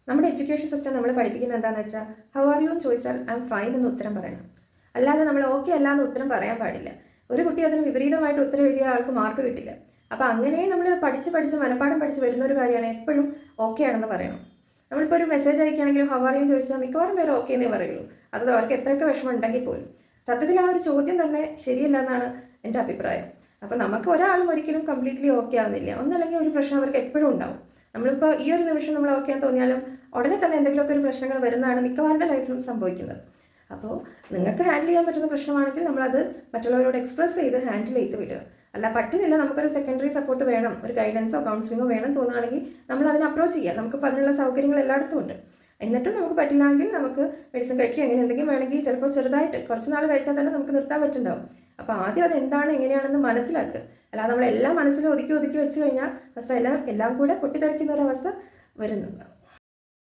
നമ്മുടെ education system നമ്മൾ പഠിപ്പിക്കുന്നത് എന്താണെന്ന് വെച്ചാൽ ഹൗ ആർ യു എന്ന് ചോദിച്ചാൽ ഐ എം ഫൈൻ എന്ന് ഉത്തരം പറയണം. അല്ലാതെ നമ്മൾ ഓക്കെ അല്ല എന്ന് ഉത്തരം പറയാൻ പാടില്ല. ഒരു കുട്ടി അതിന് വിപരീതമായിട്ട് ഉത്തരം എഴുതിയ ആൾക്ക് മാർക്ക് കിട്ടില്ല. അപ്പോൾ അങ്ങനെ നമ്മൾ പഠിച്ച് മനപ്പാഠം പഠിച്ച് വരുന്ന ഒരു കാര്യമാണ് എപ്പോഴും ഓക്കെ ആണെന്ന് പറയണം. നമ്മളിപ്പോൾ ഒരു മെസ്സേജ് അയക്കുകയാണെങ്കിലും ഹൗ ആർ യു ചോദിച്ചാൽ മിക്കവാറും പേര് ഓക്കെ എന്നേ പറയുള്ളൂ. അത് അവർക്ക് എത്രയൊക്കെ വിഷമം ഉണ്ടെങ്കിൽ പോലും. സത്യത്തിൽ ആ ഒരു ചോദ്യം തന്നെ ശരിയല്ല എന്നാണ് എൻ്റെ അഭിപ്രായം. അപ്പോൾ നമുക്ക് ഒരാളും ഒരിക്കലും കംപ്ലീറ്റ്ലി ഓക്കെ ആവുന്നില്ല. ഒന്നല്ലെങ്കിൽ ഒരു പ്രശ്നം അവർക്ക് എപ്പോഴും ഉണ്ടാവും. നമ്മളിപ്പോൾ ഈ ഒരു നിമിഷം നമ്മൾ ഓക്കെ എന്ന് തോന്നിയാലും ഉടനെ തന്നെ എന്തെങ്കിലുമൊക്കെ ഒരു പ്രശ്നങ്ങൾ വരുന്നതാണ് മിക്കവാറുടെ ലൈഫിലും സംഭവിക്കുന്നത്. അപ്പോൾ നിങ്ങൾക്ക് ഹാൻഡിൽ ചെയ്യാൻ പറ്റുന്ന പ്രശ്നമാണെങ്കിൽ നമ്മളത് മറ്റുള്ളവരോട് എക്സ്പ്രസ് ചെയ്ത് ഹാൻഡിൽ ചെയ്ത് വിടുക. അല്ല പറ്റുന്നില്ല, നമുക്കൊരു സെക്കൻഡറി സപ്പോർട്ട് വേണം, ഒരു ഗൈഡൻസോ കൗൺസിലിങ്ങോ വേണം തോന്നുകയാണെങ്കിൽ നമ്മൾ അതിനെ അപ്രോച്ച് ചെയ്യുക. നമുക്കിപ്പോൾ അതിനുള്ള സൗകര്യങ്ങൾ എല്ലായിടത്തും ഉണ്ട്. എന്നിട്ടും നമുക്ക് പറ്റില്ലെങ്കിൽ നമുക്ക് മെഡിസിൻ കഴിക്കുക, അങ്ങനെ എന്തെങ്കിലും വേണമെങ്കിൽ ചിലപ്പോൾ ചെറുതായിട്ട് കുറച്ച് നാൾ കഴിച്ചാൽ തന്നെ നമുക്ക് നിർത്താൻ പറ്റുന്നുണ്ടാവും. അപ്പോൾ ആദ്യം അത് എന്താണ് എങ്ങനെയാണെന്ന് മനസ്സിലാക്കുക. അല്ലാതെ നമ്മളെല്ലാം മനസ്സിൽ ഒതുക്കി വെച്ച് കഴിഞ്ഞാൽ അവസ്ഥ എല്ലാം കൂടെ പൊട്ടിത്തെറിക്കുന്ന ഒരവസ്ഥ വരുന്നുണ്ടാവും.